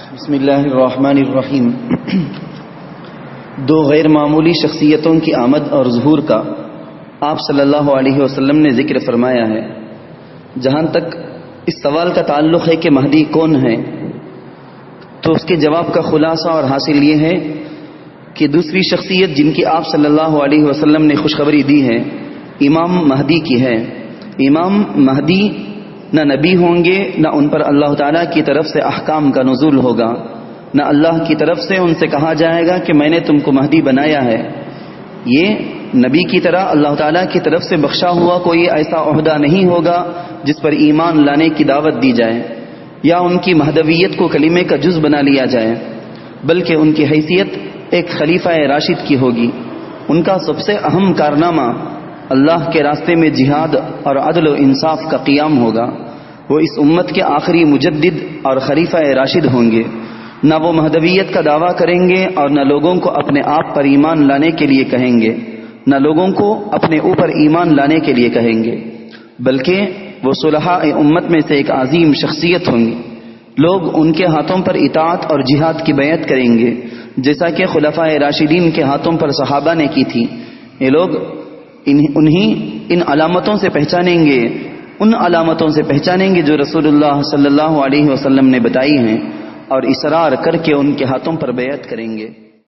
بسم اللہ الرحمن الرحیم۔ دو غیر معمولی شخصیتوں کی آمد اور ظہور کا آپ صلی اللہ علیہ وسلم نے ذکر فرمایا ہے۔ جہاں تک اس سوال کا تعلق ہے کہ مہدی کون ہے، تو اس کے جواب کا خلاصہ اور حاصل یہ ہے کہ دوسری شخصیت جن کی آپ صلی اللہ علیہ وسلم نے خوشخبری دی ہے امام مہدی کی ہے۔ امام مہدی نہ نبی ہوں گے، نہ ان پر اللہ تعالیٰ کی طرف سے احکام کا نزول ہوگا، نہ اللہ کی طرف سے ان سے کہا جائے گا کہ میں نے تم کو مہدی بنایا ہے۔ یہ نبی کی طرح اللہ تعالیٰ کی طرف سے بخشا ہوا کوئی ایسا عہدہ نہیں ہوگا جس پر ایمان لانے کی دعوت دی جائے یا ان کی مہدویت کو کلمے کا جز بنا لیا جائے، بلکہ ان کی حیثیت ایک خلیفہ راشد کی ہوگی۔ ان کا سب سے اہم کارنامہ اللہ کے راستے میں جہاد اور عدل و انصاف کا قیام ہوگا۔ وہ اس امت کے آخری مجدد اور خلیفہ راشد ہوں گے۔ نہ وہ مہدویت کا دعویٰ کریں گے اور نہ لوگوں کو اپنے آپ پر ایمان لانے کے لیے کہیں گے، نہ لوگوں کو اپنے اوپر ایمان لانے کے لیے کہیں گے، بلکہ وہ صلحاء امت میں سے ایک عظیم شخصیت ہوں گی۔ لوگ ان کے ہاتھوں پر اطاعت اور جہاد کی بیعت کریں گے، جیسا کہ خلفاء راشدین کے ہاتھوں پر صحابہ نے کی تھی۔ یہ لوگ ان علامتوں سے پہچانیں گے، ان علامتوں سے پہچانیں گے جو رسول اللہ صلی اللہ علیہ وسلم نے بتائی ہیں، اور اصرار کر کے ان کے ہاتھوں پر بیعت کریں گے۔